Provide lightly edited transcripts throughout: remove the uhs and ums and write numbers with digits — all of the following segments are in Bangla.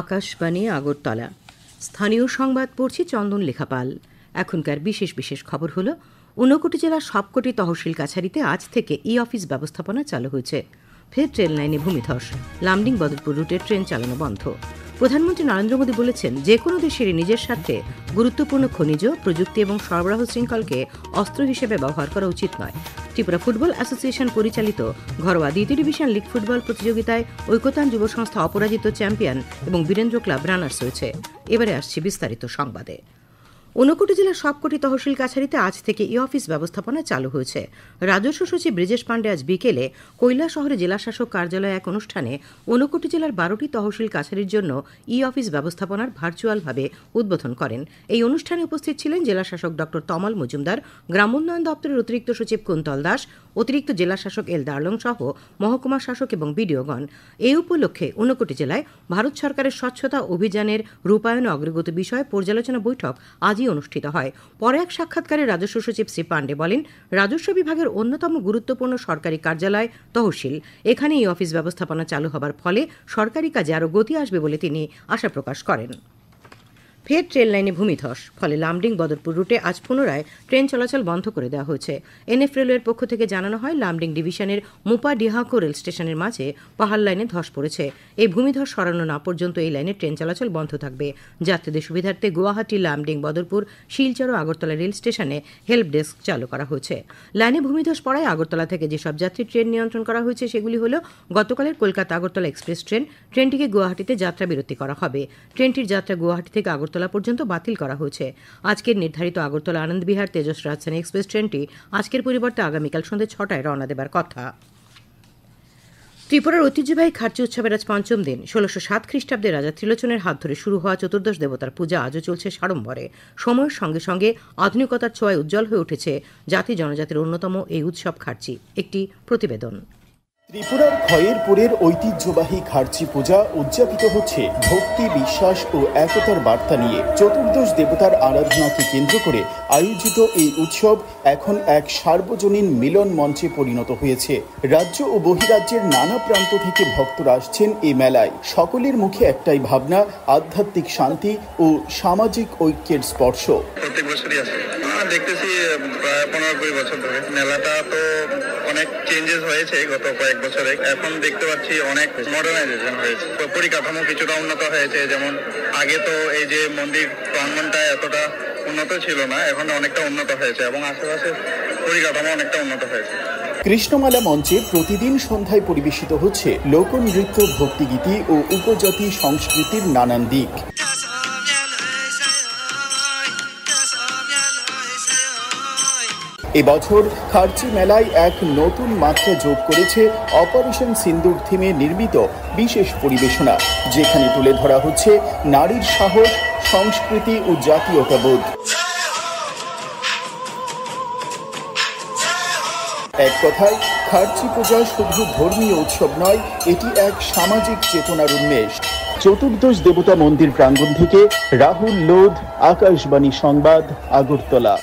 আকাশবাণী আগরতলা। স্থানীয় সংবাদ পড়ছি চন্দন লেখাপাল। এখনকার বিশেষ বিশেষ খবর হলো, ঊনকোটি জেলার সবকটি তহসিল কাছারিতে আজ থেকে ই অফিস ব্যবস্থাপনা চালু হয়েছে। ফের ট্রেন লাইনে ভূমিধস, লামডিং বদরপুর রুটে ট্রেন চালানো বন্ধ। প্রধানমন্ত্রী নরেন্দ্র মোদী বলেছেন, যে কোনো দেশেরই নিজের স্বার্থে গুরুত্বপূর্ণ খনিজ, প্রযুক্তি এবং সরবরাহ শৃঙ্খলকে অস্ত্র হিসেবে ব্যবহার করা উচিত নয়। ত্রিপুরা ফুটবল অ্যাসোসিয়েশন পরিচালিত ঘরোয়া দ্বিতীয় ডিভিশন লিগ ফুটবল প্রতিযোগিতায় ঐকতান যুব সংস্থা অপরাজিত চ্যাম্পিয়ন এবং বীরেন্দ্র ক্লাব রানার্স হয়েছে। এবারে আসছে বিস্তারিত সংবাদে। ঊনকোটি জেলার সবকটি তহসিল কাছারিতে আজ থেকে ই অফিস ব্যবস্থাপনা চালু হয়েছে। রাজস্ব সচিব ব্রিজেশ পাণ্ডে আজ বিকেলে কৈলাসহরে জেলাশাসক কার্যালয়ে এক অনুষ্ঠানে ঊনকোটি জেলার 12টি তহসিল কাছারির জন্য ই অফিস ব্যবস্থাপনার ভার্চুয়ালভাবে উদ্বোধন করেন। এই অনুষ্ঠানে উপস্থিত ছিলেন জেলাশাসক ড তমাল মজুমদার, গ্রামোন্নয়ন দপ্তরের অতিরিক্ত সচিব কুন্তল দাস, অতিরিক্ত জেলাশাসক এল দার্লং সহ মহকুমা শাসক এবং বিডিওগণ। এই উপলক্ষে ঊনকোটি জেলায় ভারত সরকারের স্বচ্ছতা অভিযানের রূপায়ণ অগ্রগতি বিষয়ে পর্যালোচনা বৈঠক আজই অনুষ্ঠিত হয়। পরে এক সাক্ষাৎকারে রাজস্ব সচিব শ্রী পাণ্ডে বলেন, রাজস্ব বিভাগের অন্যতম গুরুত্বপূর্ণ সরকারি কার্যালয় তহসিল। এখানে এই অফিস ব্যবস্থাপনা চালু হবার ফলে সরকারি কাজে আরও গতি আসবে বলে তিনি আশা প্রকাশ করেন। ফের ট্রেন লাইনে ভূমিধস, ফলে লামডিং বদরপুর রুটে আজ পুনরায় ট্রেন চলাচল বন্ধ করে দেওয়া হয়েছে। এনএফ রেলওয়ের পক্ষ থেকে জানানো হয়, লামডিং ডিভিশনের মুপা ডিহাকো রেল স্টেশনের মাঝে পাহাড় লাইনে ধস পড়েছে। এই ভূমিধস সরানো না পর্যন্ত এই লাইনে ট্রেন চলাচল বন্ধ থাকবে। যাত্রীদের সুবিধার্থে গুয়াহাটি, লামডিং, বদরপুর, শিলচর ও আগরতলা রেল স্টেশনে হেল্প ডেস্ক চালু করা হয়েছে। লাইনে ভূমিধস পড়ায় আগরতলা থেকে যেসব যাত্রী ট্রেন নিয়ন্ত্রণ করা হয়েছে সেগুলি হল গতকালের কলকাতা আগরতলা এক্সপ্রেস ট্রেন। ট্রেনটিকে গুয়াহাটিতে যাত্রা বিরতি করা হবে। ট্রেনটির যাত্রা গুয়াহাটি থেকে আগরতলা পর্যন্ত বাতিল করা হয়েছে। আজকের নির্ধারিত আগরতলা আনন্দবিহার তেজস রাজধানী এক্সপ্রেস ট্রেনটি আজকের পরিবর্তে আগামীকাল সন্ধ্যে 6টায় রওনা দেবার কথা। ত্রিপুরার ঐতিহ্যবাহী খার্চি উৎসবের আজ পঞ্চম দিন। 1607 খ্রিস্টাব্দে রাজা ত্রিলোচনের হাত ধরে শুরু হওয়া চতুর্দশ দেবতার পূজা আজও চলছে সাড়ম্বরে। সময়ের সঙ্গে সঙ্গে আধুনিকতার ছোঁয়ায় উজ্জ্বল হয়ে উঠেছে জাতি জনজাতির অন্যতম এই উৎসব খার্চি। একটি প্রতিবেদন। ত্রিপুরার খয়েরপুরের ঐতিহ্যবাহী খার্চি পূজা উদযাপিত হচ্ছে ভক্তি, বিশ্বাস ও একতার বার্তা নিয়ে। চতুর্দশ দেবতার আরাধনাকে কেন্দ্র করে আয়োজিত এই উৎসব এখন এক সার্বজনীন মিলন মঞ্চে পরিণত হয়েছে। রাজ্য ও বহিরাজ্যের নানা প্রান্ত থেকে ভক্তরা আসছেন এই মেলায়। সকলের মুখে একটাই ভাবনা, আধ্যাত্মিক শান্তি ও সামাজিক ঐক্যের স্পর্শ। প্রত্যেক বছরই আসে, দেখতেছি প্রায় 15-20 বছর ধরে। মেলাটা তো অনেক চেঞ্জেস হয়েছে গত কয়েক বছরে। এখন দেখতে পাচ্ছি অনেক মডার্নাইজেশন হয়েছে, পরিকাঠামো কিছুটা উন্নত হয়েছে। যেমন আগে তো এই যে মন্দির প্রাঙ্গণটা এতটা উন্নত ছিল না, এখন অনেকটা উন্নত হয়েছে এবং আশেপাশে পরিকাঠামো অনেকটা উন্নত হয়েছে। কৃষ্ণমালা মঞ্চে প্রতিদিন সন্ধ্যায় পরিবেশিত হচ্ছে লোকনৃত্য, ভক্তিগীতি ও উপজাতি সংস্কৃতির নানান দিক। এবছর খার্চি মেলায় এক নতুন মাত্রা যোগ করেছে অপারেশন সিন্দুর থিমে নির্মিত বিশেষ পরিবেশনা, যেখানে তুলে ধরা হচ্ছে নারীর সাহস, সংস্কৃতি ও জাতীয়তাবোধ। এক কথায় খার্চি পূজা শুধু ধর্মীয় উৎসব নয়, এটি এক সামাজিক চেতনার উন্মেষ। চতুর্দশ দেবতা মন্দির প্রাঙ্গণ থেকে রাহুল লোধ, আকাশবাণী সংবাদ, আগরতলা।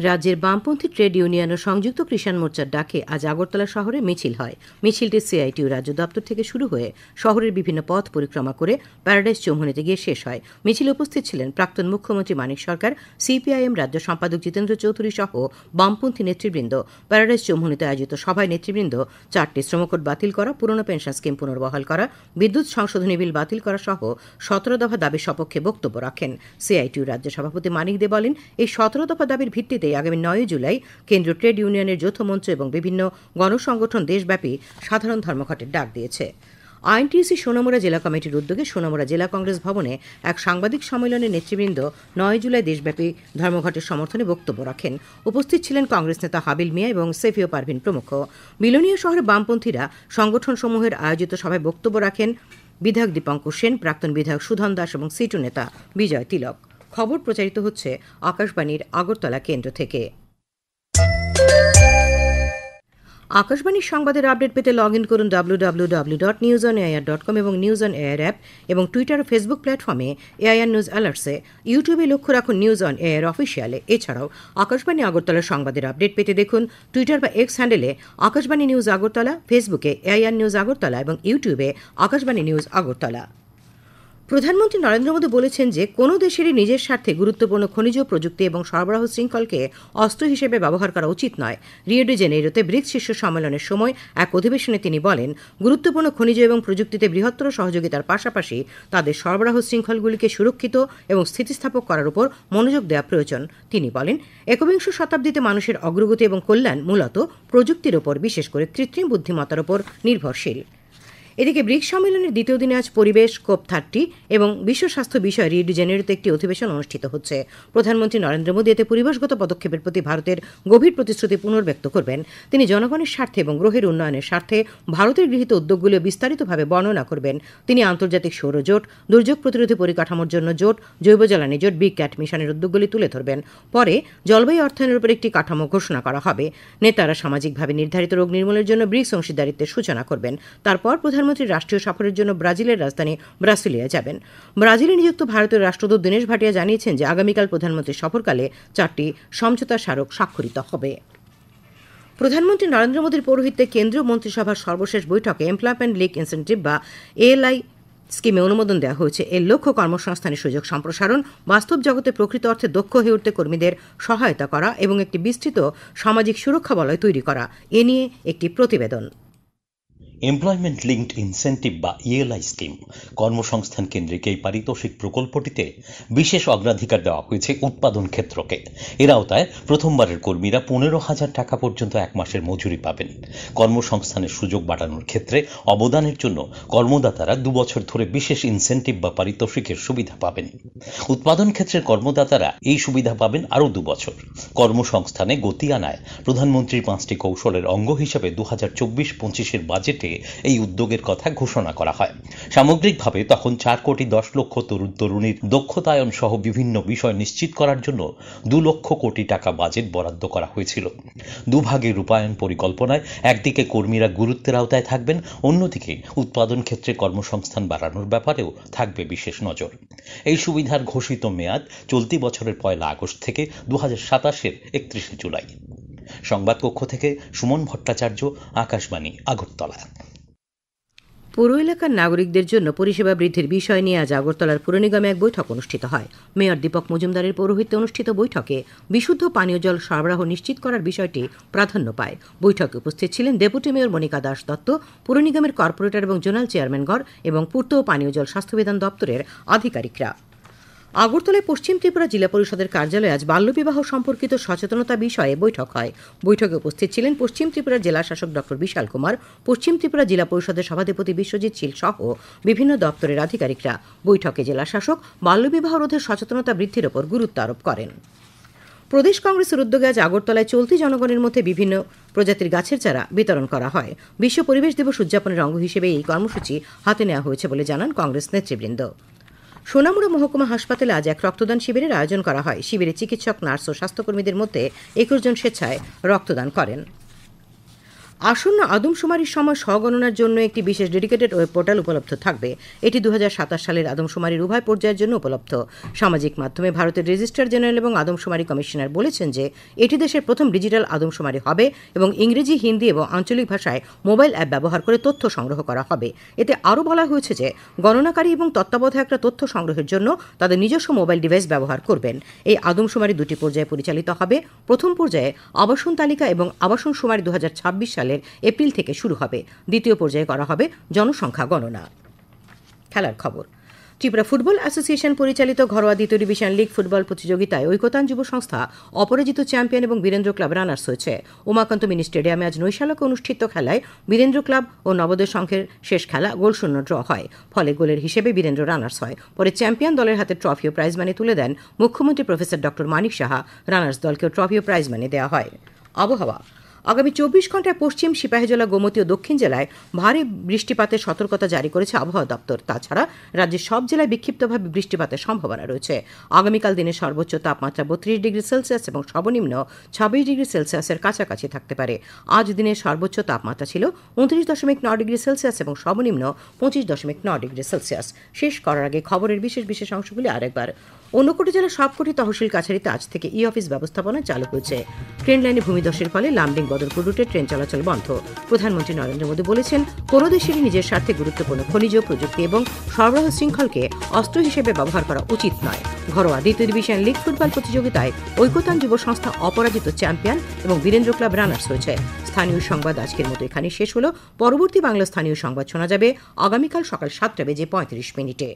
রাজ্যের বামপন্থী ট্রেড ইউনিয়ন ও সংযুক্ত কিষাণ মোর্চার ডাকে আজ আগরতলা শহরে মিছিল হয়। মিছিলটি সিআইটিউ রাজ্য দপ্তর থেকে শুরু হয়ে শহরের বিভিন্ন পথ পরিক্রমা করে প্যারাডাইস চৌমুহনীতে গিয়ে শেষ হয়। মিছিলে উপস্থিত ছিলেন প্রাক্তন মুখ্যমন্ত্রী মানিক সরকার, সিপিআইএম রাজ্য সম্পাদক জিতেন্দ্র চৌধুরী সহ বামপন্থী নেতৃবৃন্দ। প্যারাডাইস চৌমুহনীতে আয়োজিত সভায় নেতৃবৃন্দ 4টি শ্রমকোড বাতিল করা, পুরনো পেনশন স্কিম পুনর্বহাল করা, বিদ্যুৎ সংশোধনী বিল বাতিল করা সহ 17 দফা দাবির সপক্ষে বক্তব্য রাখেন। সিআইটিউ রাজ্য সভাপতি মানিক দে বলেন, এই 17 দফা দাবির ভিত্তিতে আগামী 9 জুলাই কেন্দ্রীয় ট্রেড ইউনিয়নের যৌথ মঞ্চ এবং বিভিন্ন গণসংগঠন দেশব্যাপী সাধারণ ধর্মঘটের ডাক দিয়েছে। আইএনটিইউসি সোনামুড়া জেলা কমিটির উদ্যোগে সোনামুড়া জেলা কংগ্রেস ভবনে এক সাংবাদিক সম্মেলনে নেতৃবৃন্দ 9 জুলাই দেশব্যাপী ধর্মঘটের সমর্থনে বক্তব্য রাখেন। উপস্থিত ছিলেন কংগ্রেস নেতা হাবিল মিয়া এবং সেফিও পারভিন প্রমুখ। বিলোনিয়া শহরে বামপন্থীরা সংগঠনসমূহের আয়োজিত সভায় বক্তব্য রাখেন বিধায়ক দীপঙ্কর সেন, প্রাক্তন বিধায়ক সুধন দাস এবং সিটু নেতা বিজয় তিলক। খবর প্রচারিত হচ্ছে আকাশবাণীর আগরতলা কেন্দ্র থেকে। আকাশবাণীর সংবাদের আপডেট পেতে লগ ইন করুন www.newsonair.com এবং নিউজ অন এয়ার অ্যাপ এবং টুইটার ও ফেসবুক প্ল্যাটফর্মে এআইআর নিউজ অ্যালার্টসে। ইউটিউবে লক্ষ্য রাখুন নিউজ অন এয়ার অফিসিয়ালে। এছাড়াও আকাশবাণী আগরতলার সংবাদের আপডেট পেতে দেখুন টুইটার বা এক্স হ্যান্ডেলে আকাশবাণী নিউজ আগরতলা, ফেসবুকে এআইআর নিউজ আগরতলা এবং ইউটিউবে আকাশবাণী নিউজ আগরতলা। প্রধানমন্ত্রী নরেন্দ্র মোদী বলেছেন যে কোনো দেশেরই নিজের স্বার্থে গুরুত্বপূর্ণ খনিজ প্রযুক্তি এবং সরবরাহ শৃঙ্খলকে অস্ত্র হিসেবে ব্যবহার করা উচিত নয়। রিও ডি জেনেইরোতে ব্রিক্স শীর্ষ সম্মেলনের সময় এক অধিবেশনে তিনি বলেন, গুরুত্বপূর্ণ খনিজ এবং প্রযুক্তিতে বৃহত্তর সহযোগিতার পাশাপাশি তাদের সরবরাহ শৃঙ্খলগুলিকে সুরক্ষিত এবং স্থিতিস্থাপক করার উপর মনোযোগ দেওয়া প্রয়োজন। তিনি বলেন, একবিংশ শতাব্দীতে মানুষের অগ্রগতি এবং কল্যাণ মূলত প্রযুক্তির ওপর, বিশেষ করে কৃত্রিম বুদ্ধিমত্তার উপর নির্ভরশীল। এদিকে ব্রিক্স সম্মেলনের দ্বিতীয় দিনে আজ পরিবেশ, COP30 এবং বিশ্ব স্বাস্থ্য বিষয়ে রিও ডি জেনেইরোতে একটি অধিবেশন অনুষ্ঠিত হচ্ছে। প্রধানমন্ত্রী নরেন্দ্র মোদী এতে পরিবেশগত পদক্ষেপের প্রতি ভারতের গভীর প্রতিশ্রুতি পুনর্ব্যক্ত করবেন। তিনি জনগণের স্বার্থে এবং গ্রহের উন্নয়নের স্বার্থে ভারতের গৃহীত উদ্যোগগুলো বিস্তারিতভাবে বর্ণনা করবেন। তিনি আন্তর্জাতিক সৌর জোট, দুর্যোগ প্রতিরোধী পরিকাঠামোর জন্য জোট, জৈব জ্বালানি জোট, বিগ ক্যাট মিশনের উদ্যোগগুলি তুলে ধরবেন। পরে জলবায়ু অর্থায়নের উপর একটি কাঠামো ঘোষণা করা হবে। নেতারা সামাজিকভাবে নির্ধারিত রোগ নির্মূলের জন্য ব্রিক্স অংশীদারিত্বের সূচনা করবেন। তারপর প্রধানমন্ত্রী রাষ্ট্রীয় সফরের জন্য ব্রাজিলের রাজধানী ব্রাসিলিয়া যাবেন। ব্রাজিলে নিযুক্ত ভারতের রাষ্ট্রদূত দীনেশ ভাটিয়া জানিয়েছেন যে আগামীকাল প্রধানমন্ত্রীর সফরকালে 4টি সমঝোতা স্মারক স্বাক্ষরিত হবে। প্রধানমন্ত্রী নরেন্দ্র মোদীর পৌরোহিত্যে কেন্দ্রীয় মন্ত্রিসভার সর্বশেষ বৈঠকে এমপ্লয়মেন্ট লিঙ্ক ইনসেন্টিভ বা ALI স্কিমে অনুমোদন দেওয়া হয়েছে। এর লক্ষ্য কর্মসংস্থানের সুযোগ সম্প্রসারণ, বাস্তব জগতে প্রকৃত অর্থে দক্ষ হয়ে উঠতে কর্মীদের সহায়তা করা এবং একটি বিস্তৃত সামাজিক সুরক্ষা বলয় তৈরি করা। এ নিয়ে একটি প্রতিবেদন। এমপ্লয়মেন্ট লিঙ্কড ইনসেন্টিভ বা ELI স্কিম কর্মসংস্থান কেন্দ্রিক এই পারিতোষিক প্রকল্পটিতে বিশেষ অগ্রাধিকার দেওয়া হয়েছে উৎপাদন ক্ষেত্রকে। এর আওতায় প্রথমবারের কর্মীরা 15,000 টাকা পর্যন্ত এক মাসের মজুরি পাবেন। কর্মসংস্থানের সুযোগ বাড়ানোর ক্ষেত্রে অবদানের জন্য কর্মদাতারা 2 বছর ধরে বিশেষ ইনসেন্টিভ বা পারিতোষিকের সুবিধা পাবেন। উৎপাদন ক্ষেত্রের কর্মদাতারা এই সুবিধা পাবেন আরও 2 বছর। কর্মসংস্থানে গতি আনায় প্রধানমন্ত্রীর 5টি কৌশলের অঙ্গ হিসেবে 2024-25 বাজেটে এই উদ্যোগের কথা ঘোষণা করা হয়। সামগ্রিকভাবে তখন 4 কোটি 10 লক্ষ তরুণ তরুণীর দক্ষতায়ন সহ বিভিন্ন বিষয় নিশ্চিত করার জন্য 2 লক্ষ কোটি টাকা বাজেট বরাদ্দ করা হয়েছিল। দুভাগে রূপায়ণ পরিকল্পনায় একদিকে কর্মীরা গুরুত্বের আওতায় থাকবেন, অন্যদিকে উৎপাদন ক্ষেত্রে কর্মসংস্থান বাড়ানোর ব্যাপারেও থাকবে বিশেষ নজর। এই সুবিধার ঘোষিত মেয়াদ চলতি বছরের 1 আগস্ট থেকে 2027-এর 31 জুলাই। সংবাদ কক্ষ থেকে সুমন ভট্টাচার্য, আকাশবাণী, আগরতলা। পৌর এলাকার নাগরিকদের জন্য পরিষেবা বৃদ্ধির বিষয় নিয়ে আজ আগরতলার পুর নিগমে এক বৈঠক অনুষ্ঠিত হয়। মেয়র দীপক মজুমদারের পৌরোহিত্যে অনুষ্ঠিত বৈঠকে বিশুদ্ধ পানীয় জল সরবরাহ নিশ্চিত করার বিষয়টি প্রাধান্য পায়। বৈঠকে উপস্থিত ছিলেন ডেপুটি মেয়র মনিকা দাস দত্ত, পুর নিগমের কর্পোরেটর এবং জোনাল চেয়ারম্যানগণ এবং পূর্ত ও পানীয় জল স্বাস্থ্যবিধান দপ্তরের আধিকারিকরা। আগরতলায় পশ্চিম ত্রিপুরা জেলা পরিষদের কার্যালয়ে আজ বাল্যবিবাহ সম্পর্কিত সচেতনতা বিষয়ে বৈঠক হয়। বৈঠকে উপস্থিত ছিলেন পশ্চিম ত্রিপুরার জেলা শাসক ডক্টর বিশাল কুমার, পশ্চিম ত্রিপুরা জেলা পরিষদের সভাধিপতি বিশ্বজিৎ শীল সহ বিভিন্ন দপ্তরের আধিকারিকরা। বৈঠকে জেলা শাসক বাল্যবিবাহ রোধের সচেতনতা বৃদ্ধির ওপর গুরুত্ব আরোপ করেন। প্রদেশ কংগ্রেসের উদ্যোগে আজ আগরতলায় চলতি জনগণের মধ্যে বিভিন্ন প্রজাতির গাছের চারা বিতরণ করা হয়। বিশ্ব পরিবেশ দিবস উদযাপনের অঙ্গ হিসেবে এই কর্মসূচি হাতে নেওয়া হয়েছে বলে জানান কংগ্রেস নেতৃবৃন্দ। সোনামুড়া মহকুমা হাসপাতালে আজ এক রক্তদান শিবিরের আয়োজন করা হয়। শিবিরে চিকিৎসক, নার্স ও স্বাস্থ্যকর্মীদের মধ্যে 21 জন স্বেচ্ছায় রক্তদান করেন। আসন্ন আদমশুমারির সময় স্বগণনার জন্য একটি বিশেষ ডেডিকেটেড ওয়েব পোর্টাল উপলব্ধ থাকবে। এটি 2027 সালের আদমশুমারির উভয় পর্যায়ের জন্য উপলব্ধ। সামাজিক মাধ্যমে ভারতের রেজিস্ট্রার জেনারেল এবং আদমশুমারি কমিশনার বলেছেন যে এটি দেশের প্রথম ডিজিটাল আদমশুমারি হবে এবং ইংরেজি, হিন্দি এবং আঞ্চলিক ভাষায় মোবাইল অ্যাপ ব্যবহার করে তথ্য সংগ্রহ করা হবে। এতে আরও বলা হয়েছে যে গণনাকারী এবং তত্ত্বাবধায়করা তথ্য সংগ্রহের জন্য তাদের নিজস্ব মোবাইল ডিভাইস ব্যবহার করবেন। এই আদমশুমারি 2টি পর্যায়ে পরিচালিত হবে। প্রথম পর্যায়ে আবাসন তালিকা এবং আবাসন শুমারি 2026 সালের এপ্রিল থেকে শুরু হবে। দ্বিতীয় পর্যায়ে করা হবে জনসংখ্যা গণনা। খেলার খবর। ত্রিপুরা ফুটবল অ্যাসোসিয়েশন পরিচালিত ঘরোয়া দ্বিতীয় ডিভিশন লিগ ফুটবল প্রতিযোগিতায় ঐকতান যুব সংস্থা অপরাজিত চ্যাম্পিয়ন এবং বীরেন্দ্র ক্লাব রানার্স হয়েছে। উমাকান্ত মিনি স্টেডিয়ামে আজ নৈশালকে অনুষ্ঠিত খেলায় বীরেন্দ্র ক্লাব ও নবোদয় সংঘের শেষ খেলা গোলশূন্য ড্র হয়। ফলে গোলের হিসেবে বীরেন্দ্র রানার্স হয়। পরে চ্যাম্পিয়ন দলের হাতে ট্রফি ও প্রাইজ মানি তুলে দেন মুখ্যমন্ত্রী professor doctor Manik Saha. Runners দলকেও trophy ও প্রাইজ মানি দেওয়া হয়। আবহাওয়া। আগামী 24 ঘন্টায় পশ্চিম সিপাহীজলা, গোমতী ও দক্ষিণ জেলায় ভারী বৃষ্টিপাতের সতর্কতা জারি করেছে আবহাওয়া দপ্তর। তাছাড়া রাজ্যের সব জেলায় বিক্ষিপ্তভাবে বৃষ্টিপাতের সম্ভাবনা রয়েছে। আগামীকাল দিনের সর্বোচ্চ তাপমাত্রা 32 ডিগ্রি সেলসিয়াস এবং সর্বনিম্ন 26 ডিগ্রি সেলসিয়াসের কাছাকাছি থাকতে পারে। আজ দিনের সর্বোচ্চ তাপমাত্রা ছিল 29.9 ডিগ্রি সেলসিয়াস এবং সর্বনিম্ন 25.9 ডিগ্রি সেলসিয়াস। শেষ করার আগে খবরের বিশেষ অংশগুলি আরেকবার। ঊনকোটি জেলার সবকটি তহসিল কাছারিতে আজ থেকে ই অফিস ব্যবস্থাপনা চালু হয়েছে। ট্রেন লাইনে ভূমিধসের ফলে লামডিং বদরপুর রুটে ট্রেন চলাচল বন্ধ। প্রধানমন্ত্রী নরেন্দ্র মোদী বলেছেন, কোনো দেশেরই নিজের স্বার্থে গুরুত্বপূর্ণ খনিজ, প্রযুক্তি এবং সরবরাহ শৃঙ্খলকে অস্ত্র হিসেবে ব্যবহার করা উচিত নয়। ঘরোয়া দ্বিতীয় ডিভিশন লিগ ফুটবল প্রতিযোগিতায় ঐকতান যুব সংস্থা অপরাজিত চ্যাম্পিয়ন এবং বীরেন্দ্র ক্লাব রানার্স হয়েছে। স্থানীয় সংবাদ আজকের মতো এখানে শেষ হলো। পরবর্তী বাংলা স্থানীয় সংবাদ শোনা যাবে আগামীকাল সকাল 7:35 মিনিটে।